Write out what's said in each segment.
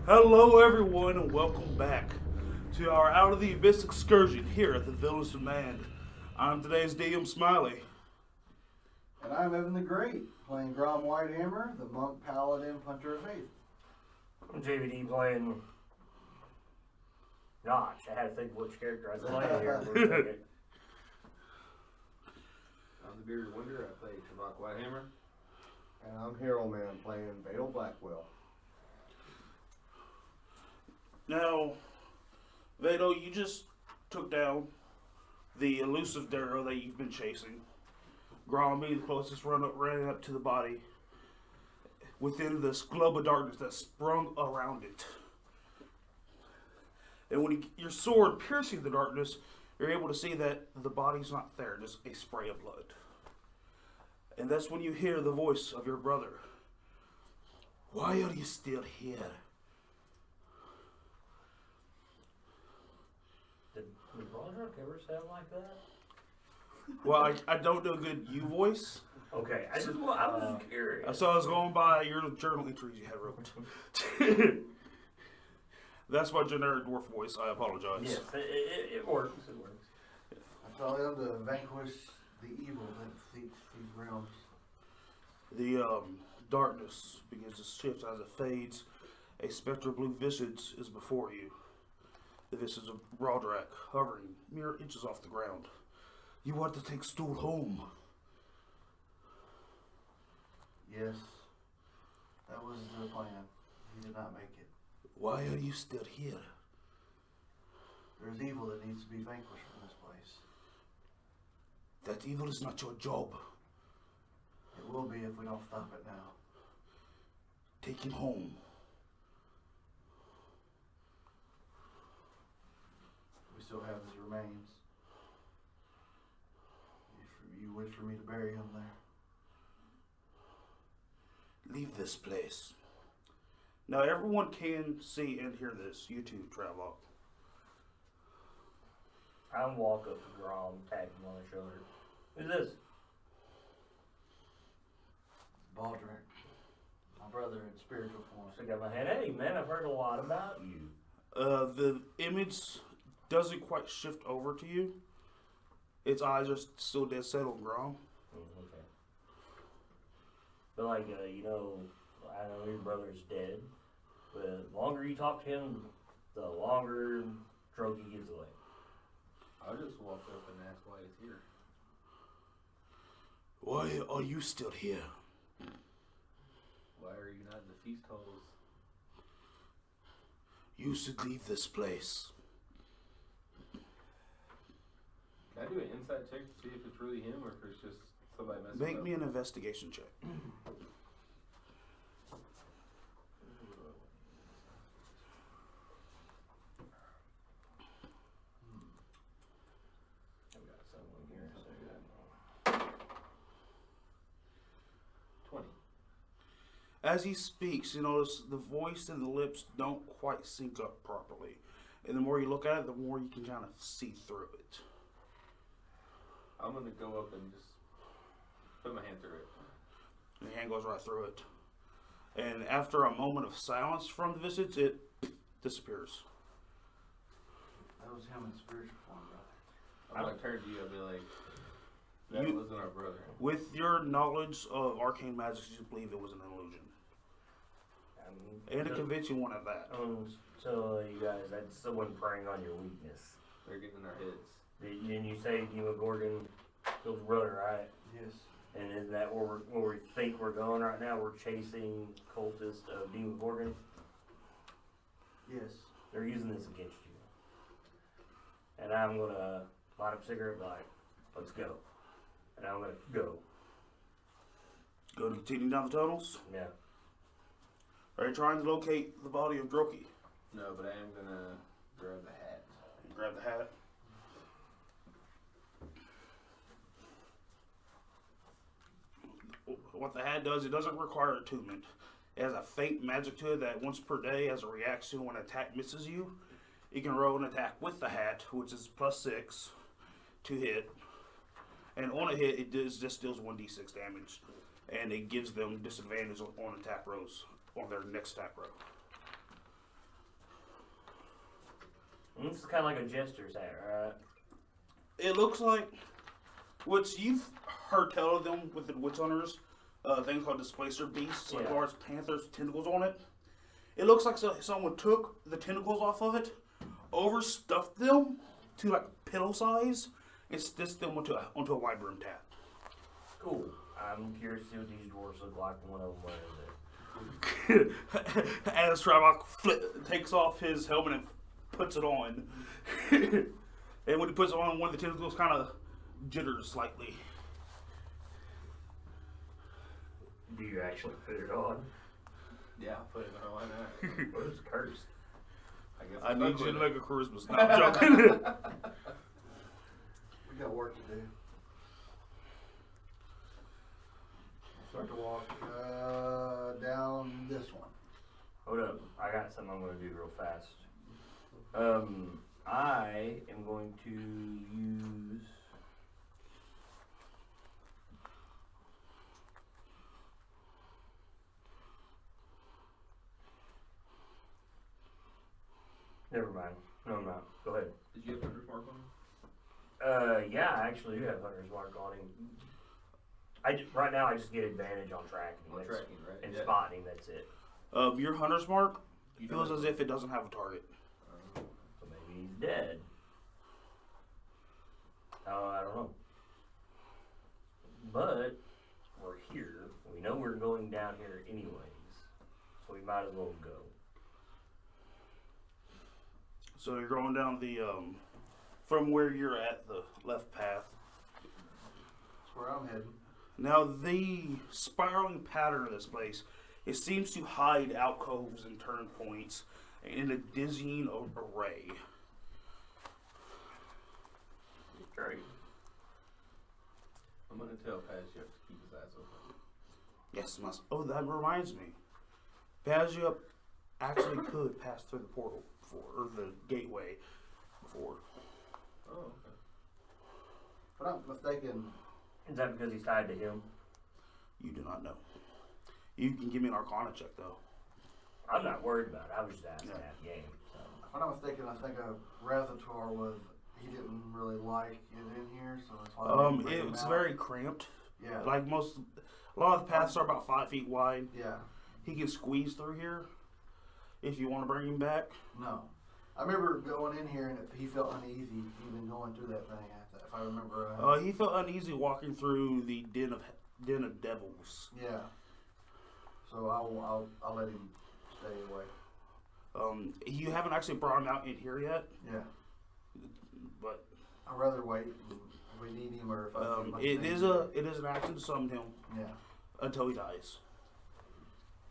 Hello, everyone, and welcome back to our Out of the Abyss excursion here at the Villainous Demand. I'm today's DM Smiley. And I'm Evan the Great, playing Grom Whitehammer, the monk paladin punter of faith. I'm JVD playing Notch. I had to think which character I was playing here for a second. I'm the Bearded Wonder. I play Travok Whitehammer. And I'm Hero Man, playing Vadel Blackwell. Now, Vado, you just took down the elusive Darrow that you've been chasing. Grom being the closest running up to the body within this globe of darkness that sprung around it. And when your sword piercing the darkness, you're able to see that the body's not there, just a spray of blood. And that's when you hear the voice of your brother. Why are you still here? Did Broderick ever sound like that? Well, I don't know good you voice, Okay, I was just curious. so I was going by your journal entries you had wrote. That's my generic dwarf voice. I apologize. Yes, it works. It works. I tell him to vanquish the evil that seeks these realms. The darkness begins to shift as it fades. A spectral blue visage is before you. The visage of Broderick hovering mere inches off the ground. You want to take Stool home. Yes, that was the plan. He did not make it. Why are you still here? There's evil that needs to be vanquished from this place. That evil is not your job. It will be if we don't stop it now. Take him home. We still have his remains. If you wish for me to bury him there. Leave this place. Now everyone can see and hear this. You too, Travok. I'm walk up to Grom, tap him on the shoulder. Who's this? Baldric, my brother in spiritual form. Stick out my hand. Hey, man, I've heard a lot about you. The image doesn't quite shift over to you. Its eyes are still dead set on Grom. Okay. But like, I know your brother's dead. But the longer you talk to him, the longer Drogi gives away. I'll just walk up and ask why he's here. Why are you still here? Why are you not in the feast halls? You should leave this place. Can I do an insight check to see if it's really him or if it's just somebody messing Make up? me an investigation check. I've got someone here. So 20. As he speaks, you notice the voice and the lips don't quite sync up properly. And the more you look at it, the more you can kind of see through it. I'm gonna go up and just put my hand through it. And the hand goes right through it. And after a moment of silence from the visage, it disappears. That was him in spiritual form, brother. I'm gonna turn to you and be like, that You- wasn't our brother. With your knowledge of arcane magic, you believe it was an illusion. And a convincing one at that. So you guys, that's someone preying on your weakness. They're getting in our heads. And you say Demogorgon killed your brother, right? Yes. And isn't that where we think we're going right now? We're chasing cultists of Demogorgon. Yes. They're using this against you. And I'm gonna light up a cigarette, and be like, let's go. And I'm gonna go. Go to continue down the tunnels. Yeah. Are you trying to locate the body of Droki? No, but I am gonna grab the hat. Grab the hat. What the hat does, it doesn't require attunement. It has a faint magic to it that once per day, as a reaction when an attack misses you, you can roll an attack with the hat, which is +6 to hit. And on a hit, it just deals 1d6 damage. And it gives them disadvantage on attack rolls on their next attack roll. And this is kind of like a jester's hat, right? It looks like what you've heard tell of them with the witch hunters, things called displacer beasts, like Yeah. large panthers with tentacles on it. It looks like someone took the tentacles off of it, overstuffed them to like pillow size, and stitched them onto a wide brimmed hat. Cool. I'm curious to see what these dwarves look like when one of them wears it. As Strabok takes off his helmet and puts it on. And when he puts it on, one of the tentacles kind of jitters slightly. Do you actually put it on? Yeah, I'll put it on. Why not? What is cursed? I guess I I'm need stuck you to with make a Christmas. No, I'm joking. We got work to do. Start to walk down this one. Hold up. I got something I'm going to do real fast. I am going to use... Never mind. No, I'm not. Go ahead. Did you have Hunter's Mark on him? Yeah, I actually do have Hunter's Mark on him. Right now, I just get advantage on tracking. On That's- tracking, right? And Yeah. spotting, that's it. Your hunter's mark You feels don't- as if it doesn't have a target. So maybe he's dead. I don't know. But we're here. We know we're going down here anyways. So we might as well go. So you're going down the, from where you're at, the left path. That's where I'm heading. Now, the spiraling pattern of this place, it seems to hide alcoves and turn points in a dizzying array. Right. I'm gonna tell Paz you have to keep his eyes open. Yes, must. Oh, that reminds me. Bazia actually could pass through the portal before, or the gateway before. Oh, okay. If I'm not mistaken, Is that because he's tied to him? You do not know. You can give me an Arcana check, though. I'm not worried about it. I was just asking Yeah. that game. So. if I'm not mistaken, I think Razator was, he didn't really like it in here, so that's why they didn't bring him It's out. very cramped. Yeah. Like a lot of the paths are about 5 feet wide. Yeah. He can squeeze through here if you want to bring him back. No. I remember going in here and he felt uneasy even going through that thing, if I remember right. He felt uneasy walking through the den of devils. Yeah. So I'll let him stay away. You haven't actually brought him out in here yet, Yeah. but I'd rather wait if we need him or if I feel like it we is need it is an action to summon him Yeah. until he dies.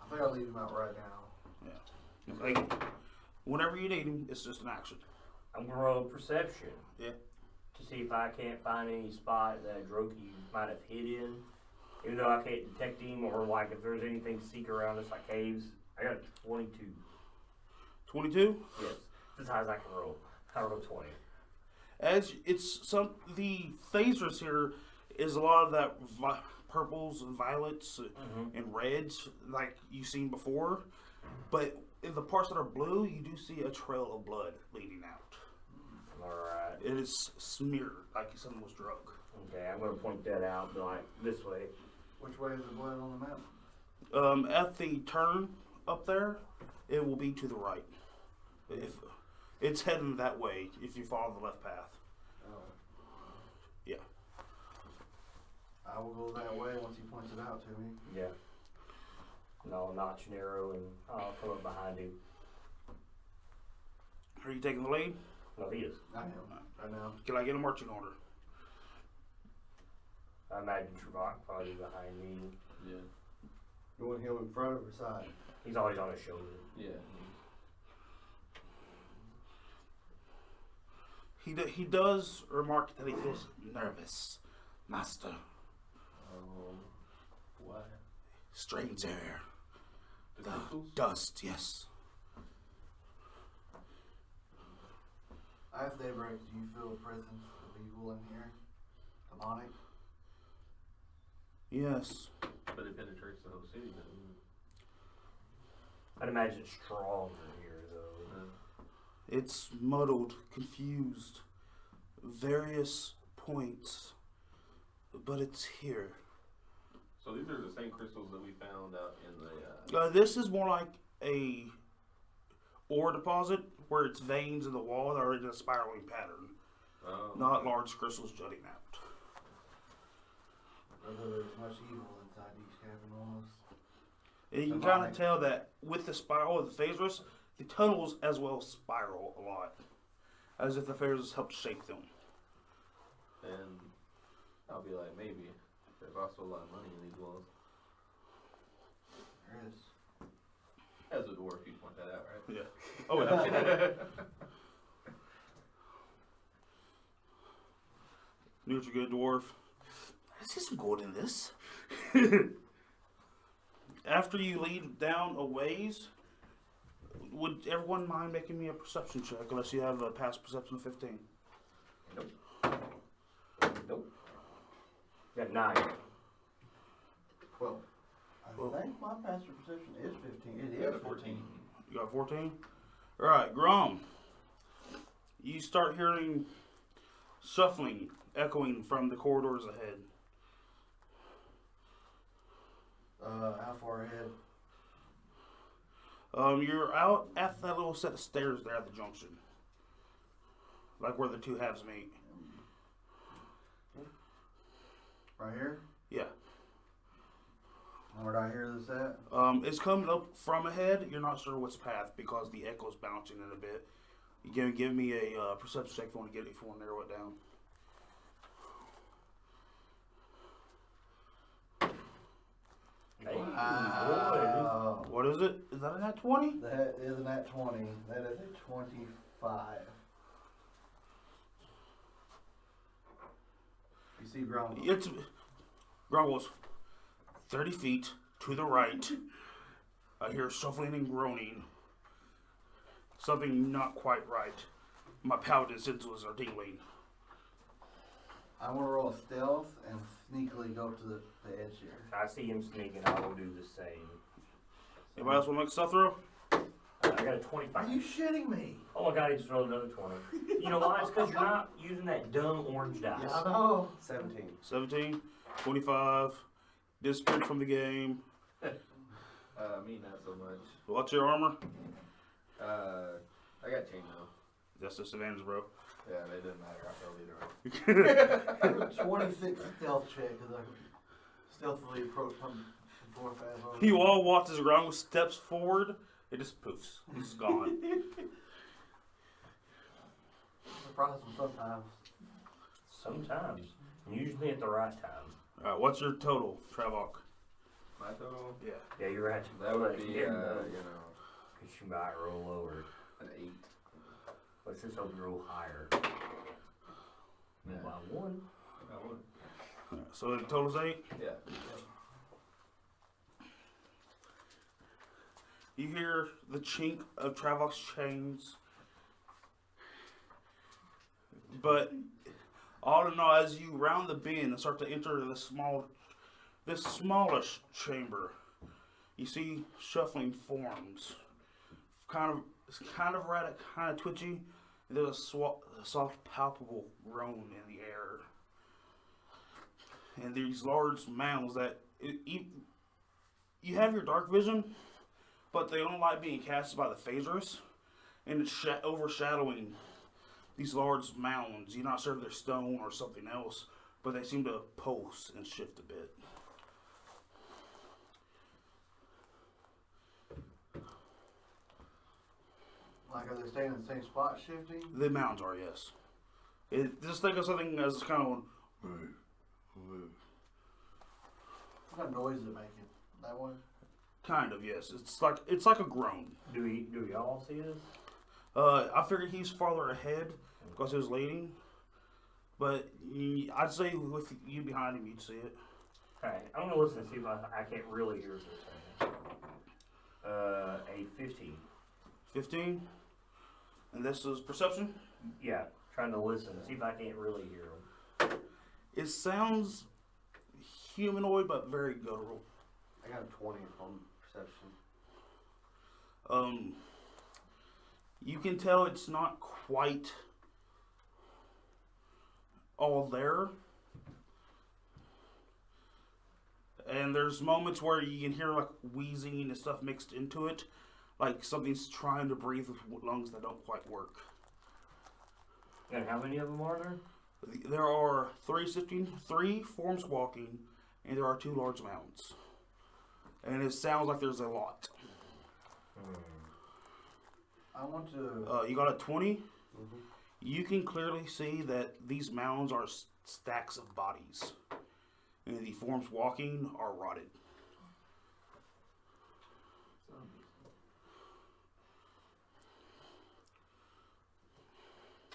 I think I'll leave him out right now. Yeah, like whenever you need him, it's just an action. I'm going to roll perception. Yeah. To see if I can't find any spot that Droki might have hid in. Even though I can't detect him, or like if there's anything to seek around us like caves. I got a 22. 22. Yes. That's as high as I can roll. I rolled 20. As it's the phasers here is a lot of that purples and violets and reds like you've seen before, but in the parts that are blue, you do see a trail of blood leading out. Alright. It is smeared like someone was drunk. Okay, I'm going to point that out and be like, this way. Which way is the blood on the map? At the turn up there, it will be to the right. If it's heading that way, if you follow the left path. Oh. Yeah. I will go that way once he points it out to me. Yeah. And I'll notch an arrow and I'll come up behind him. Are you taking the lead? No, he is. I am. I know. Can I get a marching order? I imagine Trevok probably behind me. Yeah. You want him in front or beside? He's always on his shoulder. Yeah. He does remark that he feels nervous, Master. Why? Strange air. The The crystals? dust, yes. I asked Daybreak, do you feel a presence of evil in here? Demonic? Yes. But it penetrates the whole city, doesn't I'd imagine it's stronger here though. It's muddled, confused, various points, but it's here. So these are the same crystals that we found out in the. This is more like a ore deposit where it's veins in the wall that are in a spiraling pattern, not large crystals jutting out. Whether there's much evil inside each cavern almost. And you can kind of tell that with the spiral of the Phaedrus, the tunnels as well spiral a lot, as if the Phaedrus helped shape them. And I'll be like, maybe. There's also a lot of money in these walls. There is. As a dwarf, you point that out, right? Yeah. Oh, absolutely. Knew what you're good, dwarf. I see some gold in this. After you lead down a ways, would everyone mind making me a perception check unless you have a past perception of 15? Nope. Got 9. Well, I think my pastor perception is 15. It is 14. You got 14? Alright, Grom. You start hearing shuffling echoing from the corridors ahead. How far ahead? You're out at that little set of stairs there at the junction. Like where the two halves meet. Right here? Yeah. Where did I hear this at? It's coming up from ahead. You're not sure which path because the echo's bouncing in a bit. You can give me a perception check if you want to get it, if you want to narrow it down. Hey, Wow. What is it? Is that a nat 20? That isn't at 20. That is a 25. You see ground. It's Grumbles 30 feet to the right. I hear shuffling and groaning. Something not quite right. My paladin senses are tingling. I want to roll a stealth and sneakily go to the edge here. If I see him sneaking, I will do the same. Anybody else want to make a stealth throw? I got a 25. Are you shitting me? Oh my god, he just rolled another 20. You know why? It's because you're not using that dumb orange dice. Yeah, I know. 17. 17, 25, disappeared from the game. Me not so much. What's your armor? I got chainmail. That's disadvantage, bro. Yeah, they didn't matter. I failed either way. I have a 26 stealth check because I stealthily approach him before fast. You all watch as Grongo steps forward. It just poofs. He's gone. Surprise him sometimes. Sometimes. Usually at the right time. Alright, what's your total, Travok? My total? Yeah. Yeah, you're right. That would be, yeah, you you might roll lower. an 8. Let's just hope you roll higher. Yeah. By 1. I got 1. Alright, so the total's 8. Yeah. You hear the chink of Travok's chains. But all in all, as you round the bend and start to enter this smallish chamber, you see shuffling forms. It's kind of erratic, kind of twitchy. There's a soft, palpable groan in the air. And these large mounds that you have your dark vision, but they only like being casted by the phasers, and it's overshadowing these large mounds. You're not sure if they're stone or something else, but they seem to pulse and shift a bit. Like, are they staying in the same spot shifting? The mounds are, yes. Just think of something as kind of What kind of noise is it making? That one? kind of, yes. It's like a groan. Do we all see this? I figured he's farther ahead because he was leading, but I'd say with you behind him, you'd see it. Alright, I'm gonna listen and see if I can't really hear what they're saying. A 15. 15, and this is perception. Yeah, trying to listen, see if I can't really hear them. It sounds humanoid, but very guttural. I got a 20 on perception. You can tell it's not quite all there. And there's moments where you can hear like wheezing and stuff mixed into it. Like something's trying to breathe with lungs that don't quite work. And how many of them are there? There are 3 forms walking, and there are 2 large mounds. And it sounds like there's a lot. I want to. You got a 20? Mhm. You can clearly see that these mounds are stacks of bodies. And the forms walking are rotted.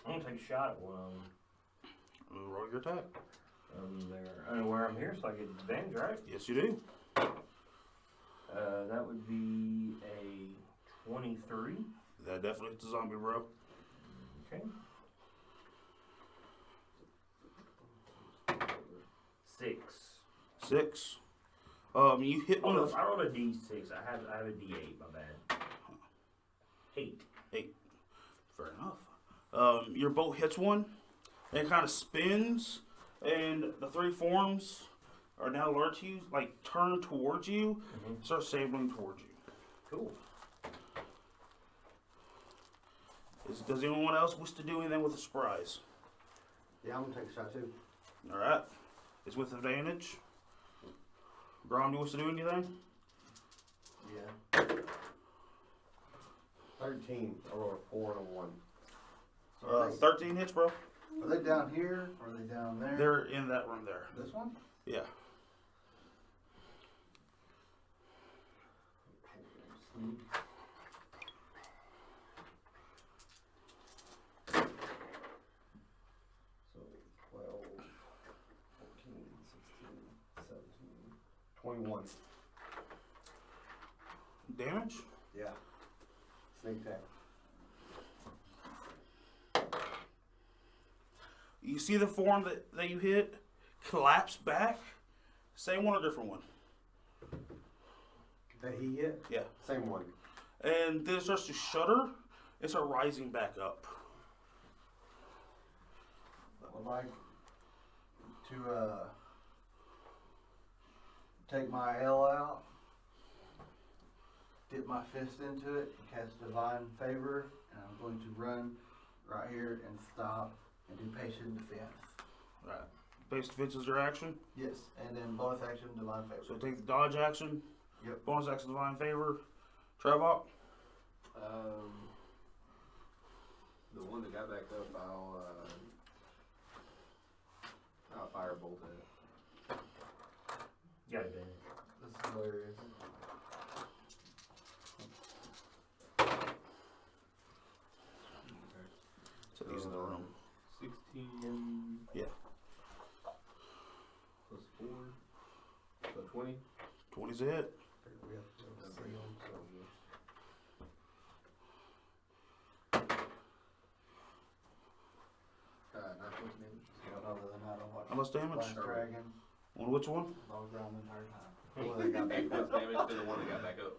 I'm gonna take a shot at one of them. Roll your attack. There. I know where I'm here, so I get advantage, right? Yes, you do. That would be a 23. That definitely is a zombie, bro. Okay. 6. 6. You hit one of. I rolled a D6. I have a D8. My bad. 8. Fair enough. Your bolt hits one, and it kind of spins, and the 3 forms are now alert to you, like turn towards you, start sabling towards you. Cool. Does anyone else wish to do anything with the surprise? Yeah, I'm gonna take a shot too. All right. It's with advantage. Grom, do you wish to do anything? Yeah. 13. I rolled a 4 and a 1. So are, 13 hits, bro. they down here? Or are they down there? They're in that room there. This one? Yeah. So 12, 14, 16, 17, 21. Damage? Yeah. Sneak attack. You see the form that you hit collapse back? Same one or different one? That he hit? Yeah. Same one. And then it starts to shudder and start rising back up. I would like to take my L out, dip my fist into it, and cast Divine Favor, and I'm going to run right here and stop and do patient defense. Right. Base defense is your action. Yes, and then bonus action Divine Favor. So take the dodge action. Yep. Bonus action divine favor. Trevok. The one that got back up, I'll firebolt it. You got advantage. This is hilarious. So these are the room. 16. Yeah. Plus 4. So 20. 20's a hit. We have to go see 'em, so- Not 20 damage. Yeah, other than that, I watched How much damage? Last Dragon, On which one? log ground the entire time. The one that got back up. Damage to the one that got back up.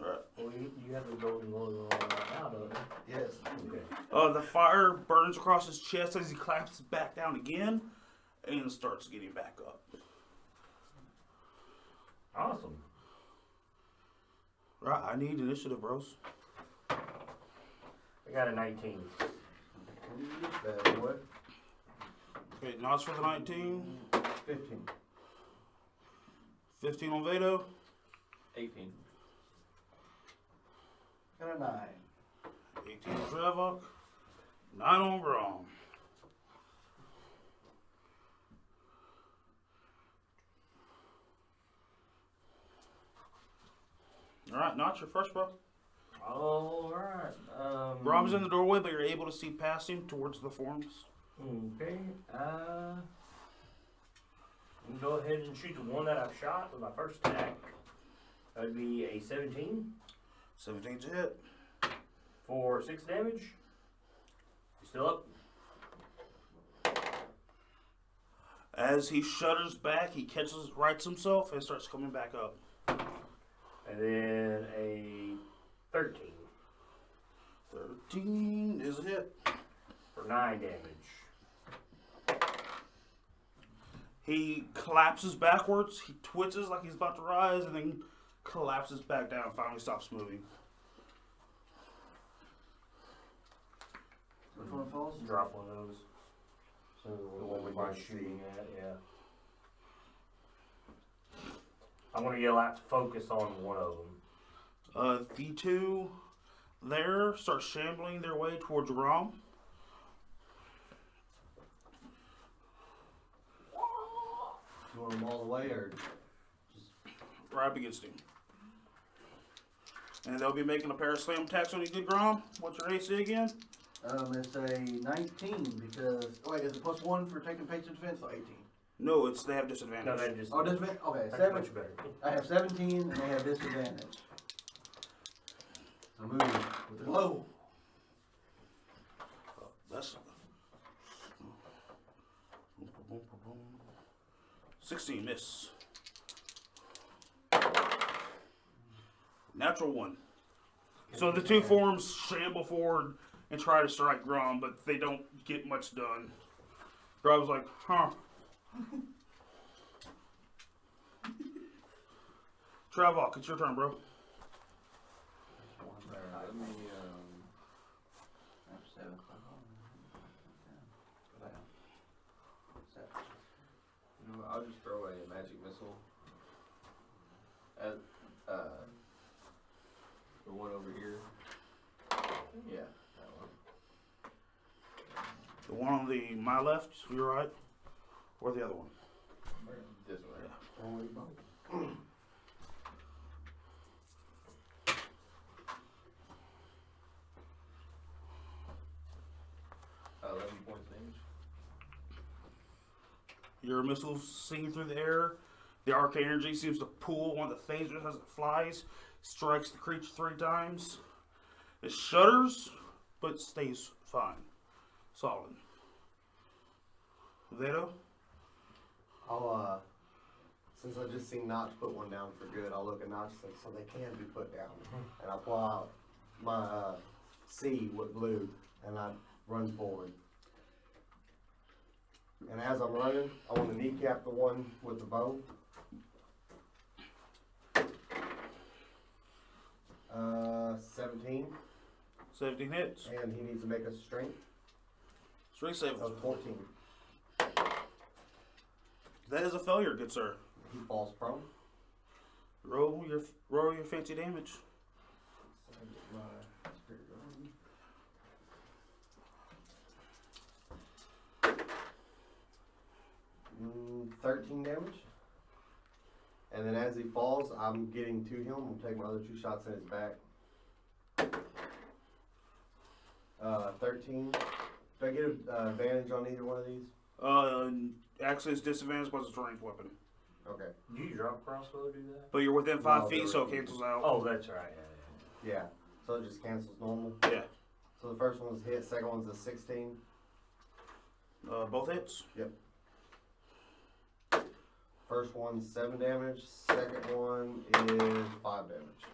Alright. Well, you have the golden logo on right now, don't you? Yes. Okay. The fire burns across his chest as he collapses back down again and starts getting back up. Awesome. Right, I need initiative, bros. I got a 19. Bad boy. Okay, Knots for the 19. 15. 15 on Vado. 18. And a 9. 18 on Trevok. 9 on Grom. Alright, Knots, you're first, bro. Alright. Grom's in the doorway, but you're able to see past him towards the forms. Okay. I'm gonna go ahead and shoot the one that I've shot with my first attack. That would be a 17 17's a hit. for 6 damage. You still up? As he shudders back, he rights himself, and starts coming back up. And then a 13. 13 is a hit. For 9 damage. He collapses backwards. He twitches like he's about to rise, and then collapses back down. Finally stops moving. Which one falls? Drop one of those. So The one we we're can shooting at, yeah. I'm gonna yell out to focus on one of them. The two there start shambling their way towards Grom. You want them all the way, or Right up against him. And they'll be making a pair of slam attacks on you, good Grom. What's your AC again? it's a 19 because wait, is it +1 for taking patient defense or 18? No, they have disadvantage. No, that just. Oh, disadvantage. Okay, That's 7. much better. I have 17 and they have disadvantage. So move. Whoa. That's 16 miss. Natural 1. So the two forms shamble forward and try to strike Grom, but they don't get much done. Grom's like, huh. Travok, it's your turn, bro. Let me, That's 7. you know what, I'll just throw a magic missile at, the one over here. Yeah, that one. The one on my left, your right, or the other one? This way. 11 points damage. Your missiles sing through the air. The arc energy seems to pull one of the phasers as it flies, strikes the creature 3 times. It shudders, but stays fine. Solid. Veto? I'll, since I just seen Notch put one down for good, I'll look at Notch and say, so they can be put down. And I pull out my C with blue, and I run forward. And as I'm running, I want to kneecap the one with the bow. 17, 17 hits. and he needs to make a strength Strength save. of 14. That is a failure, good sir. He falls prone. Roll your fancy damage. So I get my spirit going. 13 damage. And then as he falls, I'm getting to him. I'm taking my other 2 shots in his back. 13. Do I get an advantage on either one of these? Actually, it's disadvantage because it's a ranged weapon. Okay. Do you drop crossbow to do that? But you're within 5 No, feet, so it they're- cancels out. Oh, that's right. Yeah, Yeah. So it just cancels normal. Yeah. So the first one's hit, second one's a 16. Both hits. First one's 7 damage, second one is 5 damage.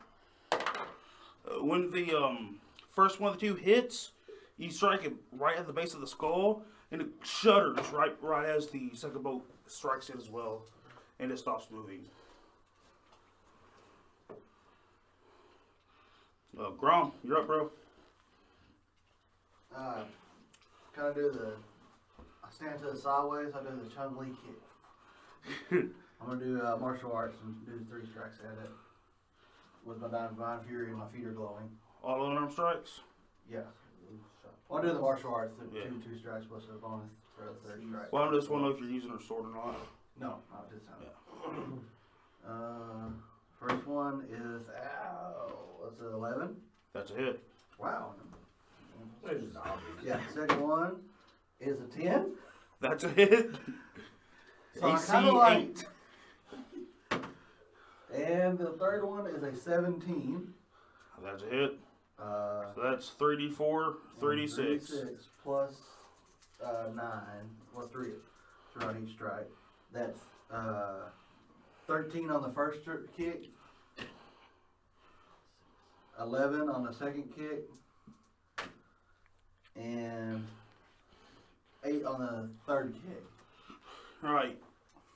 When the first one of the 2 hits, you strike it right at the base of the skull, and it shudders right as the second bolt strikes it as well, and it stops moving. Grom, you're up, bro. Kind of do I stand to the sideways, I do the Chun-Li kick. I'm going to do martial arts and do 3 strikes at it. With my Divine Fury and my feet are glowing. All unarmed strikes. Yeah. Well, I do the martial arts, the Yeah. two strikes plus a bonus for the 3rd strike. Well, I just want to know if you're using her sword or not. No, not this time. First one is, that's an 11. That's a hit. Wow. It's just obvious. Yeah, second one is a 10. That's a hit. So I AC kinda like- 8. And the third one is a 17. That's a hit. Uh, So that's 3d4, 3d6. 36 plus 9, or 3 throughout each strike. That's 13 on the first kick, 11 on the second kick, and 8 on the third kick. Alright.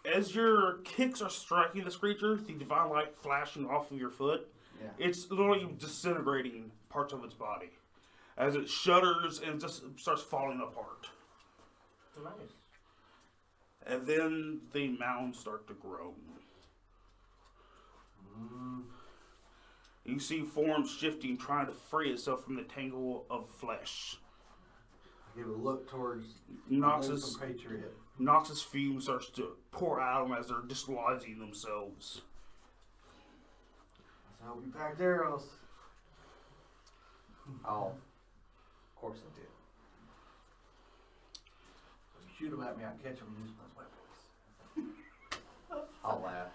As your kicks are striking this creature, the divine light flashing off of your foot, Yeah. it's literally disintegrating parts of its body. As it shudders and just starts falling apart. Nice. And then the mounds start to grow. You see forms shifting, trying to free itself from the tangle of flesh. I give a look towards Noxus, the Patriot. Noxus fume starts to pour out of them as they're dislodging themselves. So I hope you packed arrows. Oh, of course I did. If you shoot them at me, I catch them and use them as weapons. I'll laugh.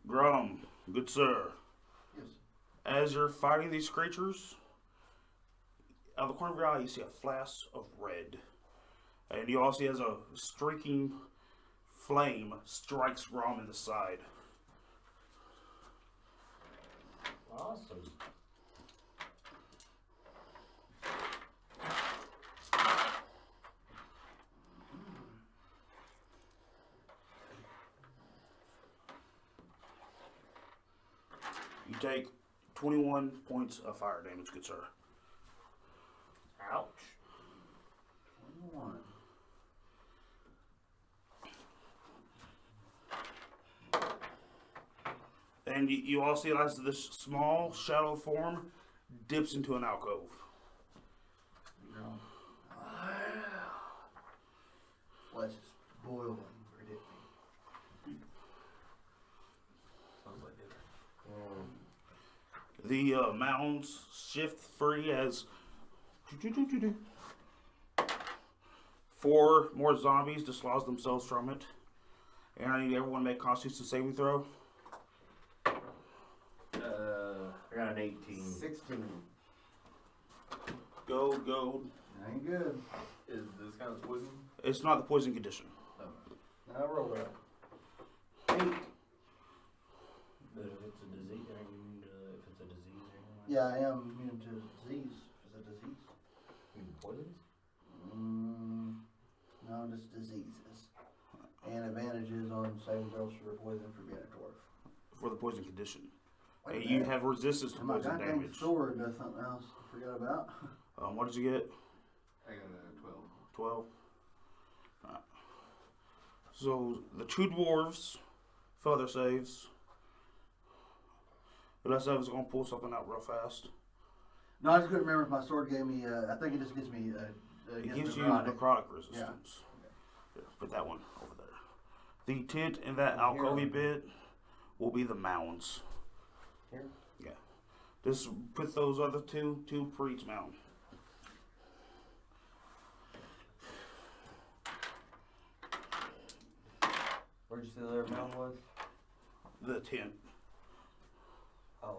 Grum, good sir. Yes. As you're fighting these creatures, out of the corner of your eye, you see a flash of red. And you also see as a streaking flame strikes Grum in the side. Awesome. You take 21 points of fire damage, good sir. Ouch. 21. And you all see as this small shadow form dips into an alcove. Flesh is boiling within me. Sounds like it. The mounds shift free as 4 more zombies dislodge themselves from it. And I need everyone to make Constitution saving throw. I got an 18. 16. Go, go. Ain't good. Is this kind of poison? It's not the poison condition. I rolled it. 8. But if it's a disease, are you immune to if it's a disease or anything like Yeah, I am immune to disease. Is it disease? that? Immune to poisons? No, just diseases. And advantages on saving throws for poison for being a dwarf. For the poison condition. Wait a And you minute. have resistance to And my poison goddamn damage. sword does something else I forgot about. What did you get? I got a 12. 12. Alright. So the 2 dwarves fail their saves. The rest of us are going to pull something out real fast. No, I just couldn't remember if my sword gave me, I think it just gives me, It gives you necrotic. necrotic resistance. Here, put that one over there. The tent in that alcove bit will be the mounds. Here? Yeah. Just put those other two per each mound. Where'd you say the other mound was? The tent. Oh,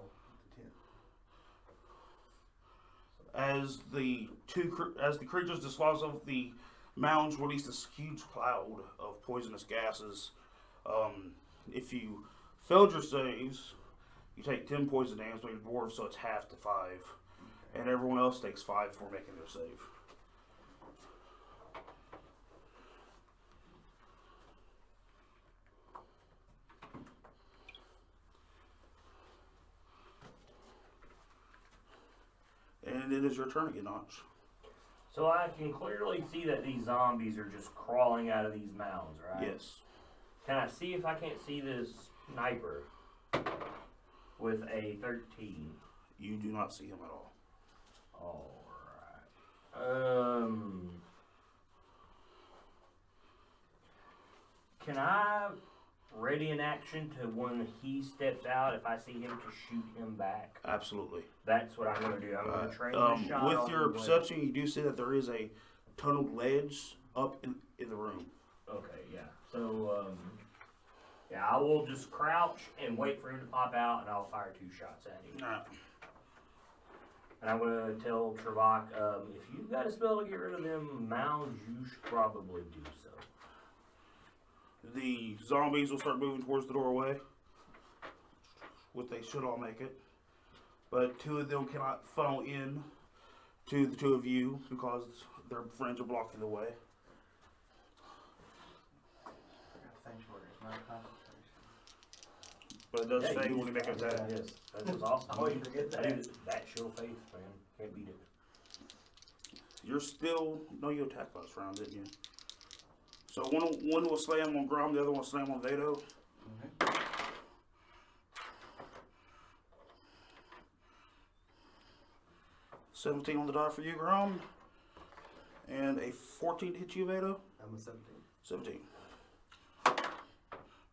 the 10. As the creatures dislodge of the mounds, release this huge cloud of poisonous gases. If you failed your saves, you take 10 poison damage on your dwarf, so it's half to 5, and everyone else takes 5 for making their save. And it is your turn again, Notch. So I can clearly see that these zombies are just crawling out of these mounds, right? Yes. Can I see if I can't see this sniper with a 13? You do not see him at all. Alright. Can I ready an action to when he steps out, if I see him, to shoot him back? Absolutely. That's what I'm going to do. I'm going to train the shot With off your the blade. perception, you do see that there is a tunneled ledge up in the room. Okay, yeah. So, yeah, I will just crouch and wait for him to pop out, and I'll fire 2 shots at him. Alright. And I'm gonna tell Trevok, if you've got a spell to get rid of them mounds, you should probably do so. The zombies will start moving towards the doorway, which they should all make it. But 2 of them cannot funnel in to the 2 of you because their friends are blocking the way. I got a thing for it. It's not concentration. But it does Yeah, fade you when you make an use attack. Yes, that was awesome. Oh, you forget that. That show faith, man. Can't beat it. You're still no, you attacked last round, didn't you? So one will slam on Grom, the other one will slam on Vado. Okay. $17 on the die for you, Grom. And a 14 to hit you, Vado. I'm a 17. 17.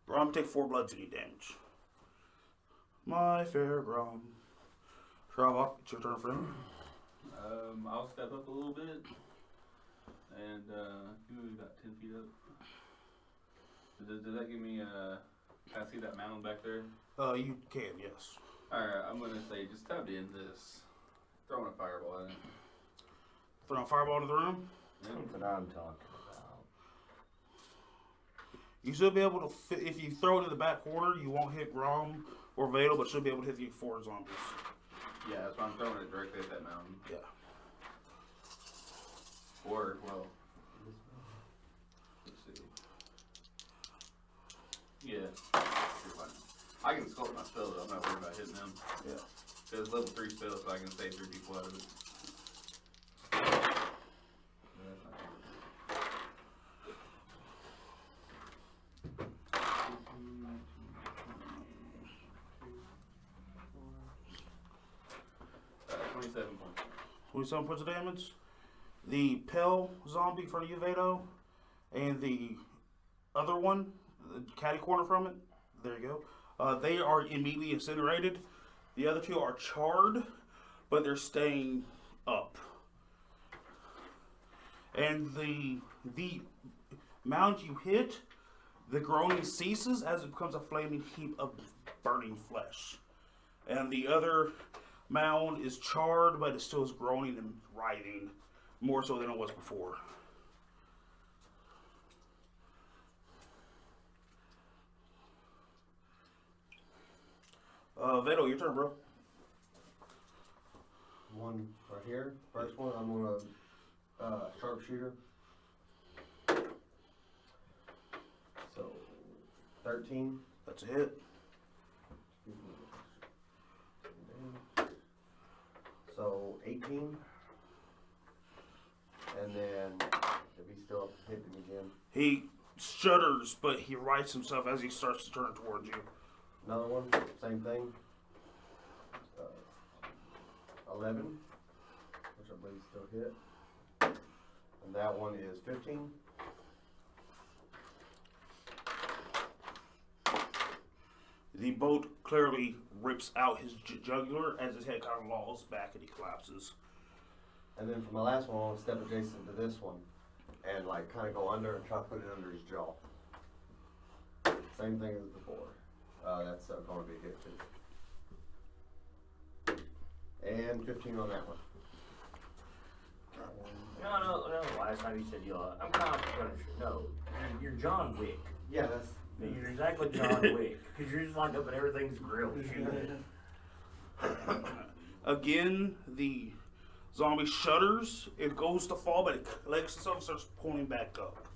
Grom, take 4 bludgeoning damage. My fair Grom. Travok, it's your turn, friend. I'll step up a little bit, and you moved about 10 feet up. Does that give me can I see that mound back there? You can, yes. Alright, I'm gonna say just time to end this. Throwing a fireball at it. Throw a fireball into the room. Yep. Something I'm talking about. You should be able to, if you throw it in the back corner, you won't hit Grom or Vado, but should be able to hit the 4 zombies. Yeah, that's why I'm throwing it directly at that mountain. Yeah. Or, well, let's see. Yeah, you're fine. I can sculpt my spells, I'm not worried about hitting them. Yeah. It's level 3 spell, so I can save 3 people out of it. Uh, 27 points. 27 points of damage. The Pell zombie in front of you, Vado, and the other one, the catty corner from it, there you go. They are immediately incinerated. The other 2 are charred, but they're staying up. And the mound you hit, the groaning ceases as it becomes a flaming heap of burning flesh. And the other mound is charred, but it still is groaning and writhing more so than it was before. Vado, your turn, bro. One right here. First one, I'm gonna sharpshooter. So 13. That's a hit. So 18. And then if he's still up, hit him again. He shudders, but he rights himself as he starts to turn towards you. Another one, same thing. 11, which I believe still hit. And that one is 15. The bolt clearly rips out his jugular as his head kind of lolls back and he collapses. And then for my last one, I want to step adjacent to this one and like kind of go under and try to put it under his jaw. Same thing as before. That's going to be a hit too. And 15 on that one. No. Last time you said I'm kind of finished. No, you're John Wick. Yeah, that's. You're exactly John Wick because you're just like up and everything's grilled shooting. Again, the zombie shudders. It goes to fall, but it collects itself and starts pulling back up.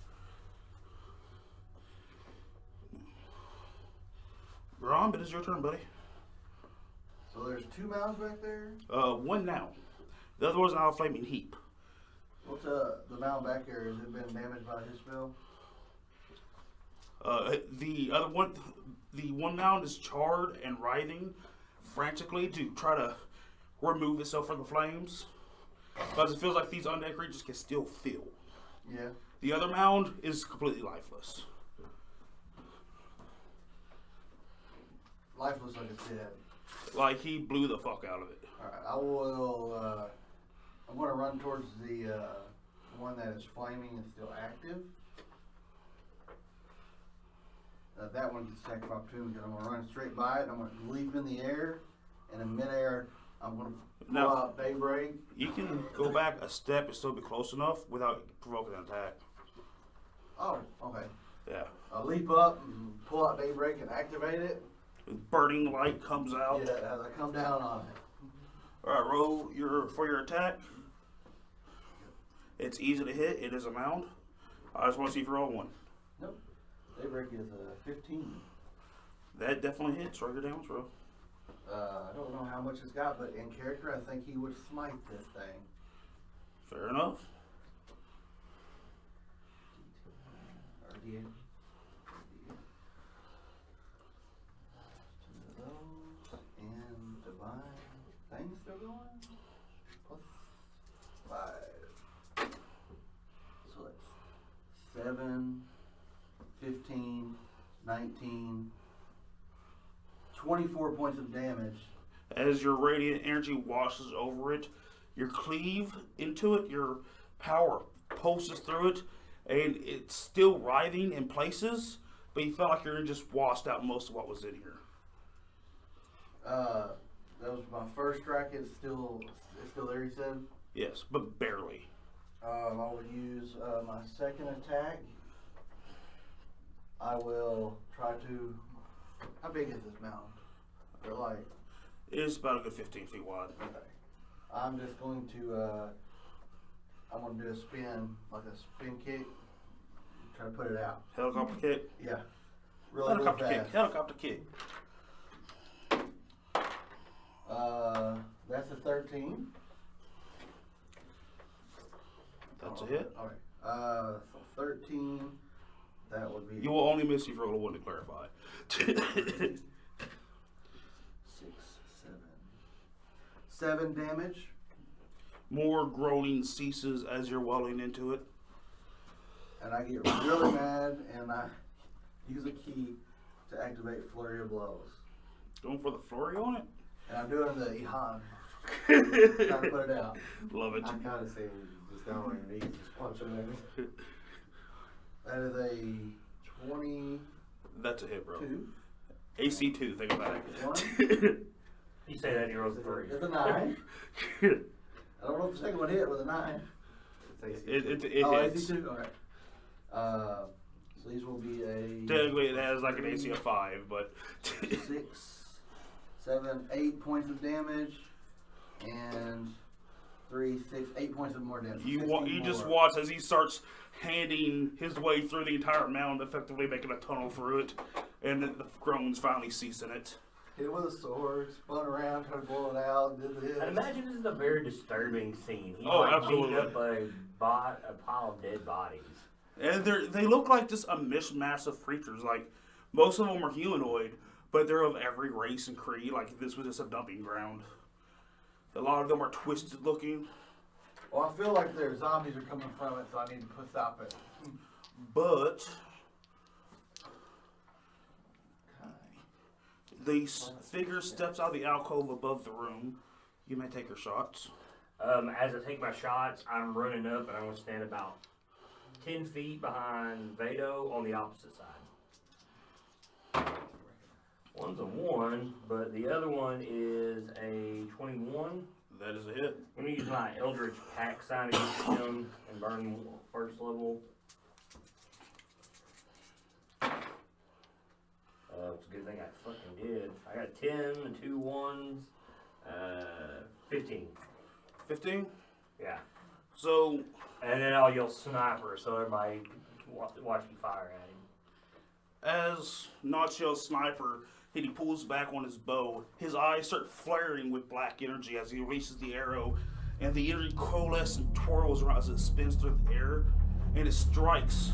Grom, it is your turn, buddy. So there's 2 mounds back there. One now. The other one's now a flaming heap. What's the mound back there? Has it been damaged by his spell? The other one, the one mound is charred and writhing frantically to try to remove itself from the flames. Because it feels like these undead creatures can still feel. Yeah. The other mound is completely lifeless. Lifeless like it's dead. Like he blew the fuck out of it. Alright, I will, I'm gonna run towards the, one that is flaming and still active. That one gets attack of opportunity because I'm gonna run straight by it. I'm gonna leap in the air, and in midair, I'm gonna pull Now- out Daybreak. You can go back a step and still be close enough without provoking an attack. Oh, okay. Yeah. I'll leap up and pull out Daybreak and activate it. Burning light comes out. Yeah, as I come down on it. Alright, roll for your attack. It's easy to hit. It is a mound. I just want to see if you roll one. Daybreak is 15. That definitely hits. Roll your damage roll. I don't know how much it's got, but in character, I think he would smite this thing. Fair enough. Or D8. Two of those. And divine thing still going. Plus 5. So that's 7, 15, 19, 24 points of damage. As your radiant energy washes over it, your cleave into it, your power pulses through it, and it's still writhing in places, but you felt like you're just washed out most of what was in here. That was my first strike. It's still there, he said. Yes, but barely. I will use my second attack. I will try to. How big is this mound? They're like. It's about a good 15 feet wide. Okay. I'm just going to. I'm going to do a spin, like a spin kick. Try to put it out. Helicopter kick. Yeah. Really Helicopter kick. fast. Helicopter kick. That's a 13. That's a hit. All right. So 13. That would be. You will only miss if you roll a 1 to clarify. 6, 7 damage. More groaning ceases as you're welling into it. And I get really mad, and I use a key to activate Flurry of Blows. Going for the flurry on it. And I'm doing the Ihan. Trying to put it out. Love it. I kind of see him just down on your knees, just punching him. That is a 22. That's a hit, bro. AC 2, think about One. it. You say that, he rolls a 3. It's a 9. I don't know if the second one hit with a 9. It Oh, hits. AC 2? Alright. So these will be a Technically, it has like an AC of 5, but 6, 7, 8 points of damage, and 3, 6, 8 points of more damage. you 15 just more. watch as he starts handing his way through the entire mound, effectively making a tunnel through it, and the groans finally cease in it. Hit it with a sword, spun around, tried to blow it out, did this. And imagine this is a very disturbing scene. He Oh, like absolutely. beat up a pile of dead bodies. And they look like just a mishmash of creatures. Like, most of them are humanoid, but they're of every race and creed. Like, this was just a dumping ground. A lot of them are twisted looking, Well, I feel like their zombies are coming from it, so I need to stop it. but the figure steps out of the alcove above the room. You may take your shots. As I take my shots, I'm running up and I'm going to stand about 10 feet behind Vado on the opposite side. One's a 1, but the other one is a 21. That is a hit. I'm going to use my Eldritch Pack sign against him and burn him first level. It's a good thing I fucking did. I got 10, the 2 1s, 15. 15? Yeah. So, And then I'll yell sniper so everybody watch me fire at him. as Nacho's sniper, he pulls back on his bow. His eyes start flaring with black energy as he releases the arrow, and the energy coalesces and twirls around as it spins through the air, and it strikes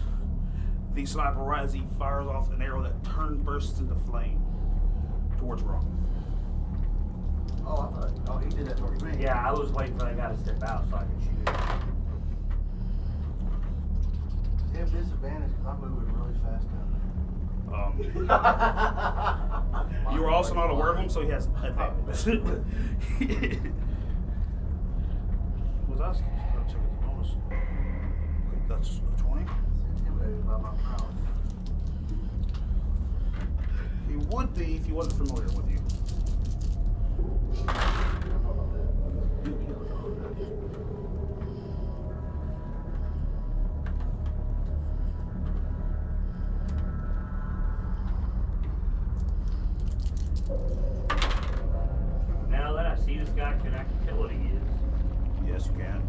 the sniper right as he fires off an arrow that bursts into flame towards Rock. Oh, I thought, he did that towards me. Yeah, I was waiting for that guy to step out so I could shoot him. They have disadvantage because I'm moving really fast down You were also not aware of him, so he has advantage. Was that? I'll check his bonus. Okay, that's a 20. Intimidated by my prowess. He would be if he wasn't familiar with you. I'm Now that I see this guy, can I tell what he is? Yes, you can.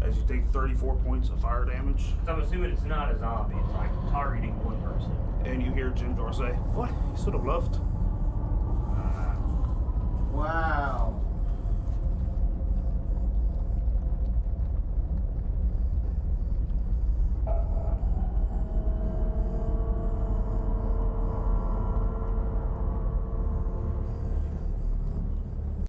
As you take 34 points of fire damage, So I'm assuming it's not a zombie, it's like targeting one person. and you hear Jim Dor say, "What? You should have left."